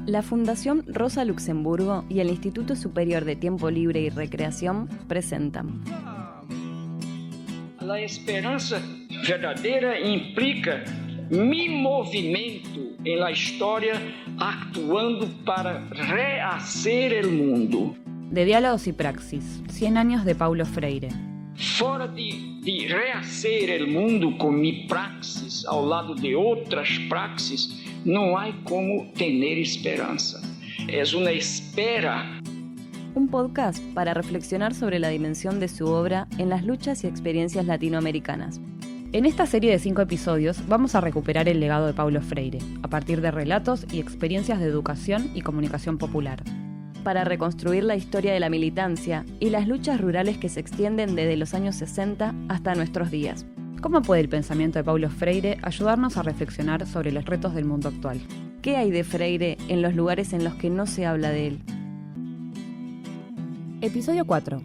La Fundación Rosa Luxemburgo y el Instituto Superior de Tiempo Libre y Recreación presentan. La esperanza verdadera implica mi movimento en la historia actuando para rehacer el mundo. De Diálogos y Praxis, 100 años de Paulo Freire. Fora de rehacer el mundo con mi praxis ao lado de outras praxis, não há como tener esperanza. Es una espera. Un podcast para reflexionar sobre la dimensión de su obra en las luchas y experiencias latinoamericanas. En esta serie de 5 episodios vamos a recuperar el legado de Paulo Freire, a partir de relatos y experiencias de educación y comunicación popular. Para reconstruir la historia de la militancia y las luchas rurales que se extienden desde los años 60 hasta nuestros días. ¿Cómo puede el pensamiento de Paulo Freire ayudarnos a reflexionar sobre los retos del mundo actual? ¿Qué hay de Freire en los lugares en los que no se habla de él? Episodio 4.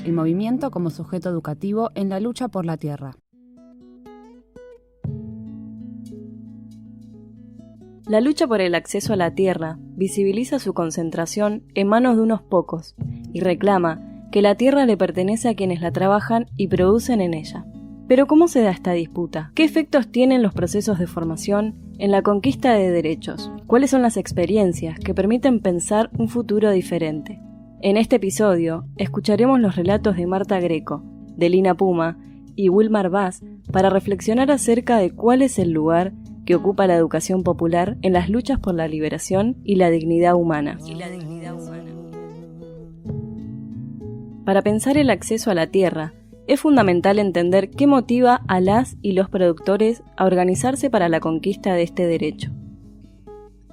El movimiento como sujeto educativo en la lucha por la tierra. La lucha por el acceso a la tierra visibiliza su concentración en manos de unos pocos y reclama que la tierra le pertenece a quienes la trabajan y producen en ella. Pero ¿cómo se da esta disputa? ¿Qué efectos tienen los procesos de formación en la conquista de derechos? ¿Cuáles son las experiencias que permiten pensar un futuro diferente? En este episodio escucharemos los relatos de Marta Greco, de Lina Puma y Wilmar Vaz para reflexionar acerca de cuál es el lugar que ocupa la educación popular en las luchas por la liberación y la dignidad humana. Para pensar el acceso a la tierra, es fundamental entender qué motiva a las y los productores a organizarse para la conquista de este derecho.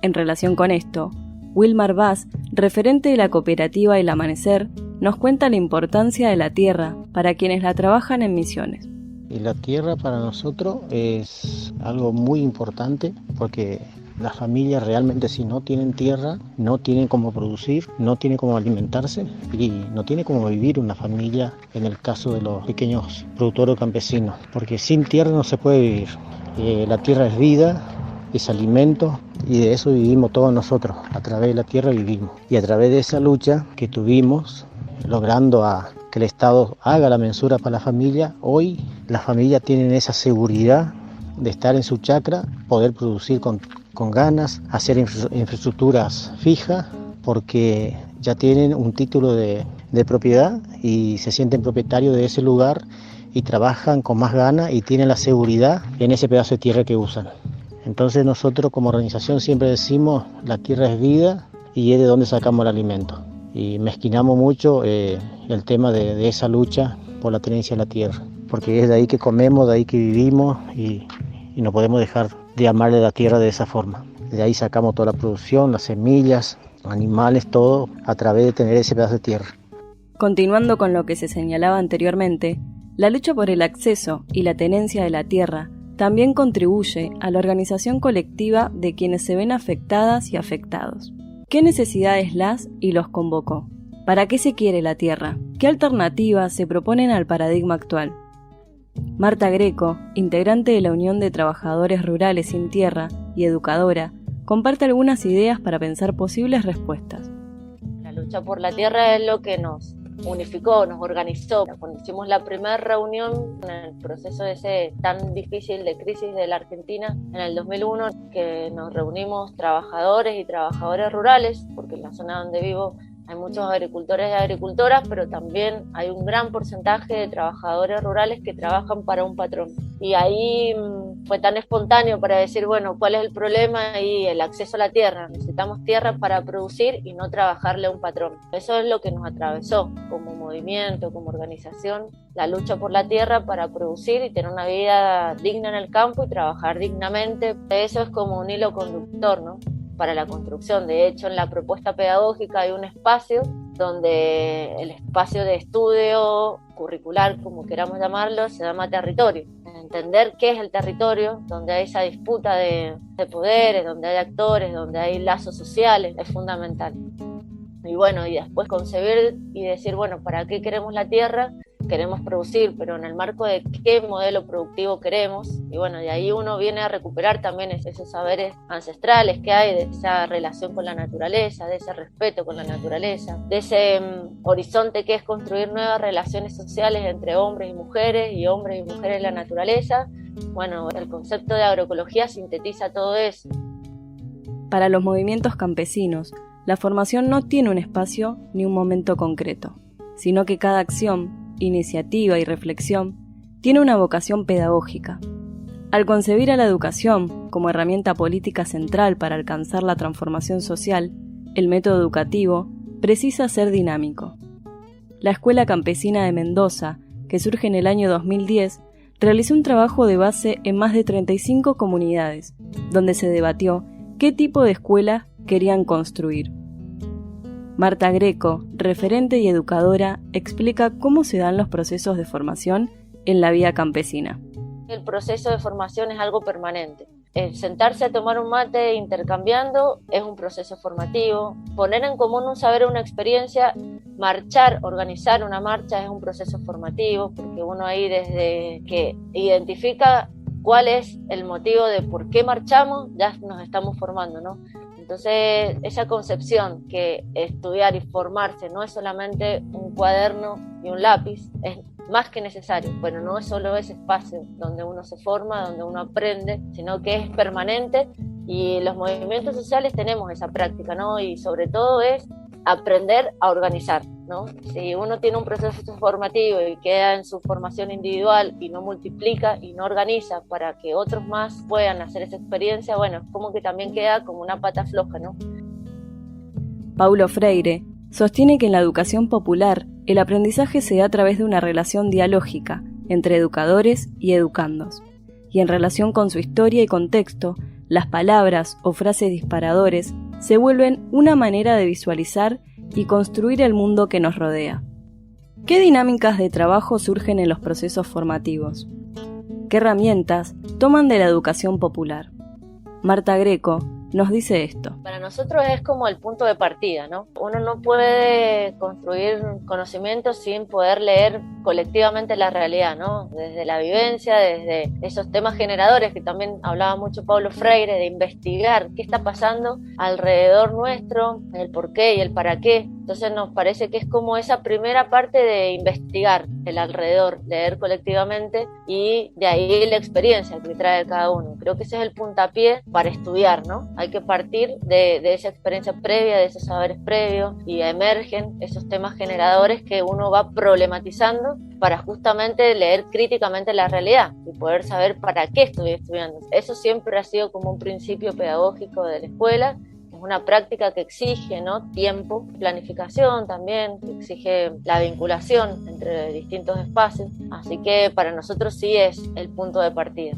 En relación con esto, Wilmar Vaz, referente de la cooperativa El Amanecer, nos cuenta la importancia de la tierra para quienes la trabajan en Misiones. Y la tierra para nosotros es algo muy importante porque las familias realmente si no tienen tierra, no tienen cómo producir, no tienen cómo alimentarse y no tiene cómo vivir una familia en el caso de los pequeños productores campesinos. Porque sin tierra no se puede vivir. La tierra es vida, es alimento y de eso vivimos todos nosotros. A través de la tierra vivimos. Y a través de esa lucha que tuvimos, logrando que el Estado haga la mensura para la familia, hoy las familias tienen esa seguridad de estar en su chacra, poder producir con ganas, hacer infraestructuras fijas, porque ya tienen un título de propiedad y se sienten propietarios de ese lugar y trabajan con más ganas y tienen la seguridad en ese pedazo de tierra que usan. Entonces nosotros como organización siempre decimos, la tierra es vida y es de donde sacamos el alimento. Y mezquinamos mucho el tema de esa lucha por la tenencia de la tierra, porque es de ahí que comemos, de ahí que vivimos y no podemos dejar de amarle la tierra de esa forma. De ahí sacamos toda la producción, las semillas, animales, todo a través de tener ese pedazo de tierra. Continuando con lo que se señalaba anteriormente, la lucha por el acceso y la tenencia de la tierra también contribuye a la organización colectiva de quienes se ven afectadas y afectados. ¿Qué necesidades las y los convocó? ¿Para qué se quiere la tierra? ¿Qué alternativas se proponen al paradigma actual? Marta Greco, integrante de la Unión de Trabajadores Rurales Sin Tierra y educadora, comparte algunas ideas para pensar posibles respuestas. La lucha por la tierra es lo que nos unificó, nos organizó. Cuando hicimos la primera reunión en el proceso ese tan difícil de crisis de la Argentina en el 2001, que nos reunimos trabajadores y trabajadoras rurales, porque en la zona donde vivo hay muchos agricultores y agricultoras, pero también hay un gran porcentaje de trabajadores rurales que trabajan para un patrón. Y ahí fue tan espontáneo para decir, bueno, ¿cuál es el problema? Y el acceso a la tierra. Necesitamos tierra para producir y no trabajarle a un patrón. Eso es lo que nos atravesó como movimiento, como organización, la lucha por la tierra para producir y tener una vida digna en el campo y trabajar dignamente. Eso es como un hilo conductor, ¿no?, para la construcción. De hecho, en la propuesta pedagógica hay un espacio donde el espacio de estudio curricular, como queramos llamarlo, se llama territorio. Entender qué es el territorio, donde hay esa disputa de poderes, donde hay actores, donde hay lazos sociales, es fundamental. Y bueno, y después concebir y decir, bueno, ¿para qué queremos la tierra? queremos producir, pero en el marco de qué modelo productivo queremos. Y bueno, de ahí uno viene a recuperar también esos saberes ancestrales que hay, de esa relación con la naturaleza, de ese respeto con la naturaleza, de ese horizonte que es construir nuevas relaciones sociales entre hombres y mujeres en la naturaleza. Bueno, el concepto de agroecología sintetiza todo eso. Para los movimientos campesinos, la formación no tiene un espacio ni un momento concreto, sino que cada acción, iniciativa y reflexión tiene una vocación pedagógica. Al concebir a la educación como herramienta política central para alcanzar la transformación social, el método educativo precisa ser dinámico. La Escuela Campesina de Mendoza, que surge en el año 2010, realizó un trabajo de base en más de 35 comunidades, donde se debatió qué tipo de escuela querían construir. Marta Greco, referente y educadora, explica cómo se dan los procesos de formación en la vida campesina. El proceso de formación es algo permanente. El sentarse a tomar un mate intercambiando es un proceso formativo. Poner en común un saber o una experiencia, marchar, organizar una marcha es un proceso formativo, porque uno ahí desde que identifica cuál es el motivo de por qué marchamos, ya nos estamos formando, ¿no? Entonces, esa concepción que estudiar y formarse no es solamente un cuaderno y un lápiz, es más que necesario. Bueno, no es solo ese espacio donde uno se forma, donde uno aprende, sino que es permanente, y los movimientos sociales tenemos esa práctica, ¿no? Y sobre todo es aprender a organizar, ¿no? Si uno tiene un proceso formativo y queda en su formación individual y no multiplica y no organiza para que otros más puedan hacer esa experiencia, bueno, es como que también queda como una pata floja, ¿no? Paulo Freire sostiene que en la educación popular el aprendizaje se da a través de una relación dialógica entre educadores y educandos, y en relación con su historia y contexto, las palabras o frases disparadores se vuelven una manera de visualizar y construir el mundo que nos rodea. ¿Qué dinámicas de trabajo surgen en los procesos formativos? ¿Qué herramientas toman de la educación popular? Marta Greco nos dice esto. Para nosotros es como el punto de partida, ¿no? Uno no puede construir conocimiento sin poder leer colectivamente la realidad, ¿no? Desde la vivencia, desde esos temas generadores que también hablaba mucho Paulo Freire, de investigar qué está pasando alrededor nuestro, el por qué y el para qué. Entonces nos parece que es como esa primera parte de investigar el alrededor, leer colectivamente, y de ahí la experiencia que trae cada uno. Creo que ese es el puntapié para estudiar, ¿no? Hay que partir de esa experiencia previa, de esos saberes previos, y emergen esos temas generadores que uno va problematizando para justamente leer críticamente la realidad y poder saber para qué estoy estudiando. Eso siempre ha sido como un principio pedagógico de la escuela. Es una práctica que exige, ¿no?, tiempo, planificación también, que exige la vinculación entre distintos espacios. Así que para nosotros sí es el punto de partida.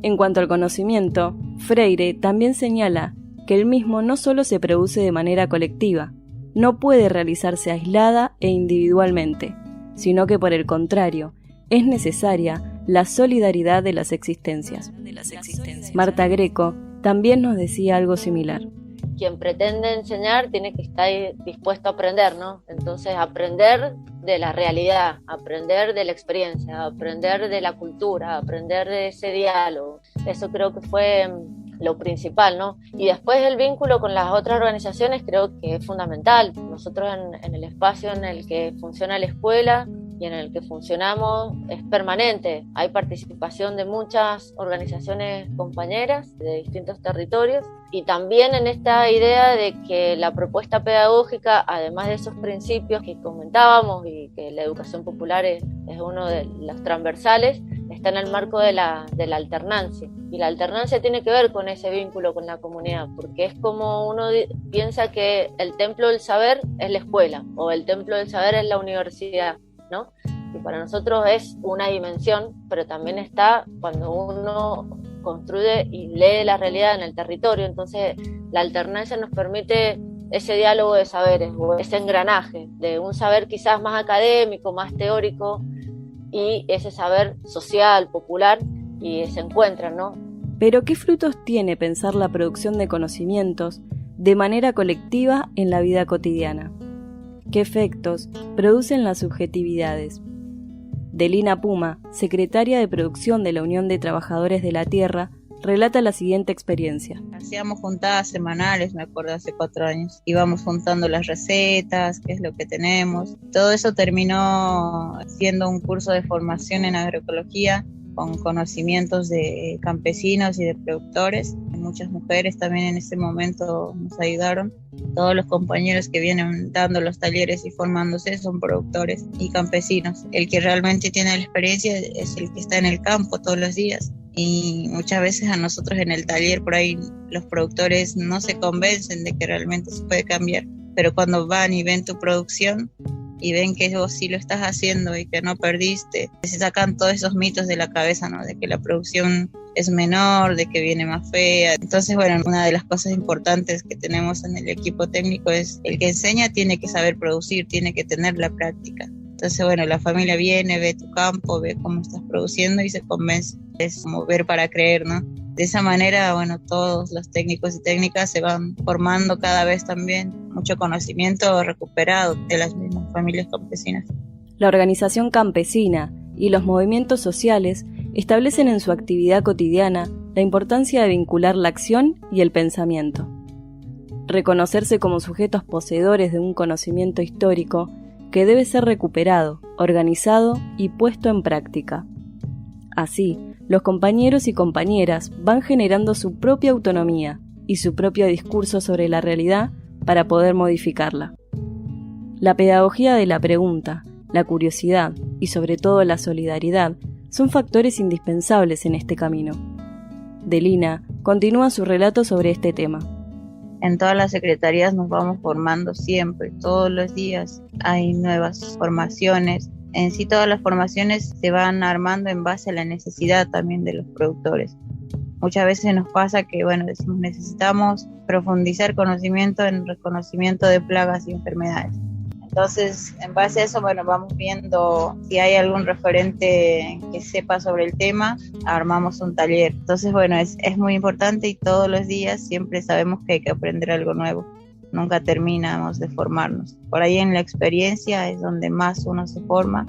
En cuanto al conocimiento, Freire también señala que el mismo no solo se produce de manera colectiva, no puede realizarse aislada e individualmente, sino que por el contrario, es necesaria la solidaridad de las existencias. Marta Greco también nos decía algo similar. Quien pretende enseñar tiene que estar dispuesto a aprender, ¿no? Entonces, aprender de la realidad, aprender de la experiencia, aprender de la cultura, aprender de ese diálogo. Eso creo que fue lo principal, ¿no? Y después el vínculo con las otras organizaciones creo que es fundamental. Nosotros en el espacio en el que funciona la escuela y en el que funcionamos es permanente. Hay participación de muchas organizaciones compañeras de distintos territorios, y también en esta idea de que la propuesta pedagógica, además de esos principios que comentábamos y que la educación popular es uno de los transversales, está en el marco de la alternancia. Y la alternancia tiene que ver con ese vínculo con la comunidad, porque es como uno piensa que el templo del saber es la escuela o el templo del saber es la universidad, ¿no? Y para nosotros es una dimensión, pero también está cuando uno construye y lee la realidad en el territorio. Entonces la alternancia nos permite ese diálogo de saberes o ese engranaje de un saber quizás más académico, más teórico, y ese saber social, popular, y se encuentran, ¿no? Pero ¿qué frutos tiene pensar la producción de conocimientos de manera colectiva en la vida cotidiana? ¿Qué efectos producen las subjetividades? Delina Puma, secretaria de producción de la Unión de Trabajadores de la Tierra, relata la siguiente experiencia. Hacíamos juntadas semanales, me acuerdo, hace 4 años. Íbamos juntando las recetas, qué es lo que tenemos. Todo eso terminó siendo un curso de formación en agroecología con conocimientos de campesinos y de productores. Muchas mujeres también en ese momento nos ayudaron. Todos los compañeros que vienen dando los talleres y formándose son productores y campesinos. El que realmente tiene la experiencia es el que está en el campo todos los días. Y muchas veces a nosotros en el taller por ahí los productores no se convencen de que realmente se puede cambiar, pero cuando van y ven tu producción y ven que vos sí lo estás haciendo y que no perdiste, se sacan todos esos mitos de la cabeza, ¿no? De que la producción es menor, de que viene más fea. Entonces, bueno, una de las cosas importantes que tenemos en el equipo técnico es el que enseña tiene que saber producir, tiene que tener la práctica. Entonces, bueno, la familia viene, ve tu campo, ve cómo estás produciendo y se convence. Es como ver para creer, ¿no? De esa manera, bueno, todos los técnicos y técnicas se van formando cada vez también mucho conocimiento recuperado de las mismas familias campesinas. La organización campesina y los movimientos sociales establecen en su actividad cotidiana la importancia de vincular la acción y el pensamiento. Reconocerse como sujetos poseedores de un conocimiento histórico que debe ser recuperado, organizado y puesto en práctica. Así, los compañeros y compañeras van generando su propia autonomía y su propio discurso sobre la realidad para poder modificarla. La pedagogía de la pregunta, la curiosidad y sobre todo la solidaridad son factores indispensables en este camino. Delina continúa su relato sobre este tema. En todas las secretarías nos vamos formando siempre, todos los días hay nuevas formaciones. En sí todas las formaciones se van armando en base a la necesidad también de los productores. Muchas veces nos pasa que, bueno, decimos necesitamos profundizar conocimiento en reconocimiento de plagas y enfermedades. Entonces, en base a eso, bueno, vamos viendo si hay algún referente que sepa sobre el tema, armamos un taller. Entonces, bueno, es muy importante y todos los días siempre sabemos que hay que aprender algo nuevo. Nunca terminamos de formarnos. Por ahí en la experiencia es donde más uno se forma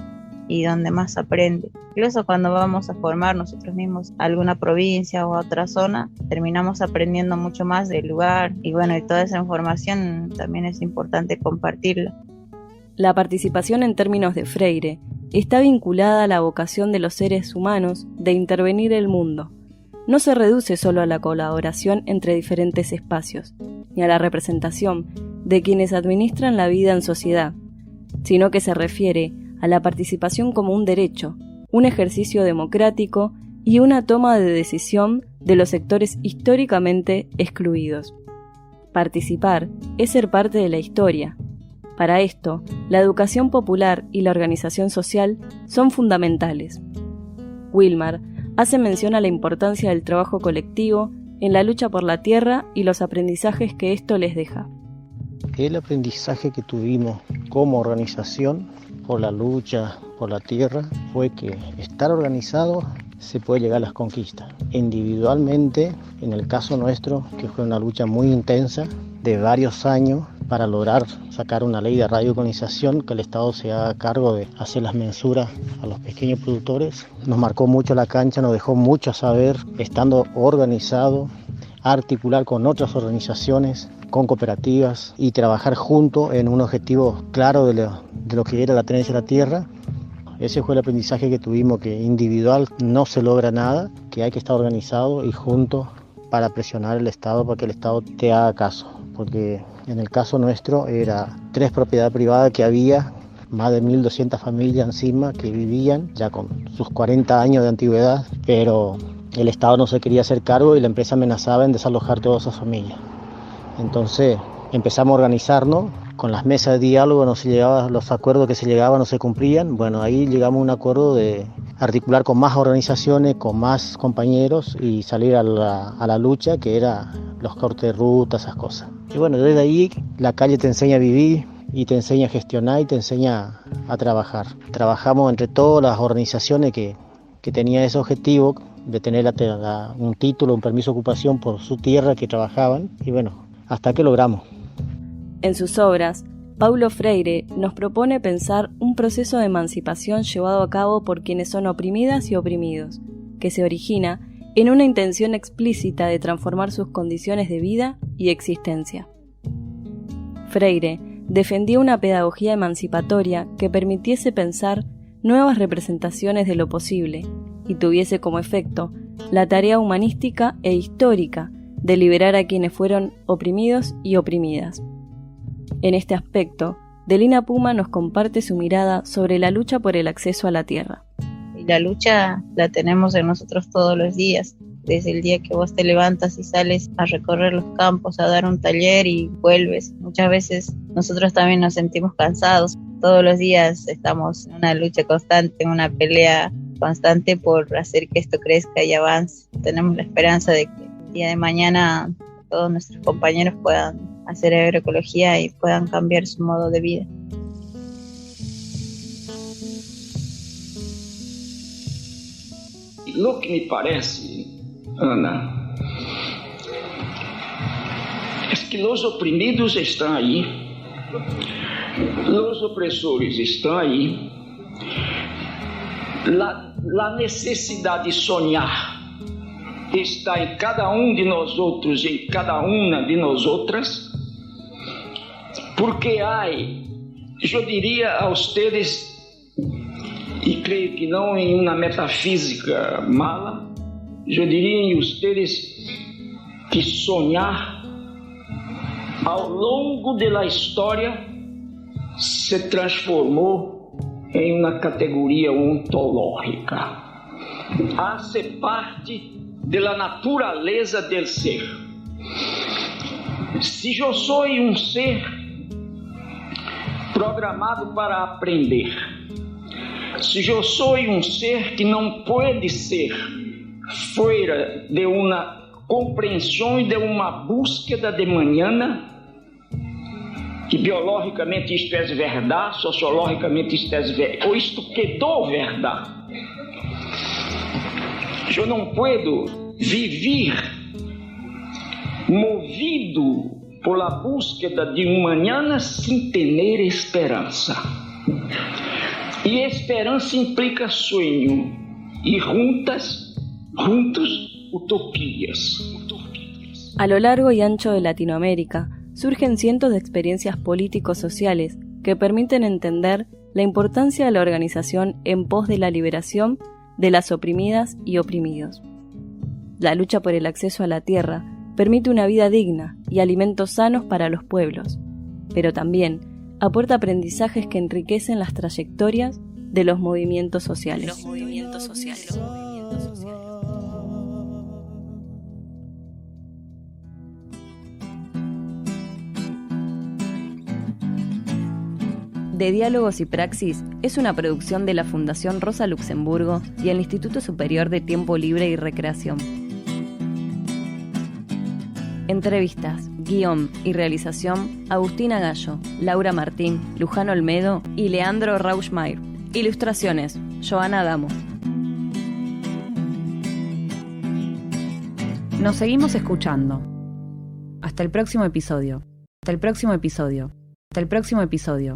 y donde más aprende. Incluso cuando vamos a formar nosotros mismos a alguna provincia o a otra zona, terminamos aprendiendo mucho más del lugar y bueno, y toda esa información también es importante compartirla. La participación en términos de Freire está vinculada a la vocación de los seres humanos de intervenir el mundo. No se reduce solo a la colaboración entre diferentes espacios, ni a la representación de quienes administran la vida en sociedad, sino que se refiere a la participación como un derecho, un ejercicio democrático y una toma de decisión de los sectores históricamente excluidos. Participar es ser parte de la historia. Para esto, la educación popular y la organización social son fundamentales. Wilmar hace mención a la importancia del trabajo colectivo en la lucha por la tierra y los aprendizajes que esto les deja. El aprendizaje que tuvimos como organización por la lucha por la tierra fue que estar organizado se puede llegar a las conquistas. Individualmente, en el caso nuestro, que fue una lucha muy intensa de varios años para lograr sacar una ley de radioiconización, que el Estado se haga cargo de hacer las mensuras a los pequeños productores. Nos marcó mucho la cancha, nos dejó mucho a saber, estando organizado, articular con otras organizaciones, con cooperativas y trabajar juntos en un objetivo claro de lo que era la tenencia de la tierra. Ese fue el aprendizaje que tuvimos, que individual no se logra nada, que hay que estar organizado y juntos para presionar al Estado para que el Estado te haga caso. Porque en el caso nuestro era 3 propiedades privadas que había, más de 1.200 familias encima que vivían ya con sus 40 años de antigüedad, pero el Estado no se quería hacer cargo y la empresa amenazaba en desalojar todas esas familias. Entonces empezamos a organizarnos, con las mesas de diálogo no se llegaba, los acuerdos que se llegaban no se cumplían. Bueno, ahí llegamos a un acuerdo de articular con más organizaciones, con más compañeros y salir a la lucha, que era los cortes de ruta, esas cosas. Y bueno, desde ahí la calle te enseña a vivir y te enseña a gestionar y te enseña a trabajar. Trabajamos entre todas las organizaciones que tenían ese objetivo de tener un título, un permiso de ocupación por su tierra que trabajaban y bueno, hasta que logramos. En sus obras, Paulo Freire nos propone pensar un proceso de emancipación llevado a cabo por quienes son oprimidas y oprimidos, que se origina en una intención explícita de transformar sus condiciones de vida y existencia. Freire defendía una pedagogía emancipatoria que permitiese pensar nuevas representaciones de lo posible y tuviese como efecto la tarea humanística e histórica de liberar a quienes fueron oprimidos y oprimidas. En este aspecto, Delina Puma nos comparte su mirada sobre la lucha por el acceso a la tierra. Y la lucha la tenemos en nosotros todos los días, desde el día que vos te levantas y sales a recorrer los campos, a dar un taller y vuelves. Muchas veces nosotros también nos sentimos cansados. Todos los días estamos en una lucha constante, en una pelea constante por hacer que esto crezca y avance. Tenemos la esperanza de que el día de mañana todos nuestros compañeros puedan hacer agroecología y puedan cambiar su modo de vida. Lo que me parece, Ana, es que los oprimidos están ahí, los opresores están ahí, la necesidad de soñar está em cada de nós outros, em cada uma de nós outras, porque eu diria a vocês, e creio que não em uma metafísica mala, eu diria em vocês que sonhar ao longo da história se transformou em uma categoria ontológica. Hace parte da natureza do ser. Se eu sou um ser programado para aprender, se eu sou um ser que não pode ser fora de uma compreensão e de uma búsqueda de manhã, que biologicamente isto é verdade, sociologicamente isto é verdade, ou isto quedou verdade. Eu não posso viver movido por la búsqueda de um mañana sem ter esperança. E esperança implica sonho e juntos, utopias. A lo largo y ancho de Latinoamérica surgen cientos de experiencias político-sociales que permiten entender la importancia de la organización en pos de la liberación de las oprimidas y oprimidos. La lucha por el acceso a la tierra permite una vida digna y alimentos sanos para los pueblos, pero también aporta aprendizajes que enriquecen las trayectorias de los movimientos sociales. De Diálogos y Praxis es una producción de la Fundación Rosa Luxemburgo y el Instituto Superior de Tiempo Libre y Recreación. Entrevistas, guión y realización: Agustina Gallo, Laura Martín, Luján Olmedo y Leandro Rauschmayr. Ilustraciones: Joana Adamo. Nos seguimos escuchando. Hasta el próximo episodio. Hasta el próximo episodio. Hasta el próximo episodio.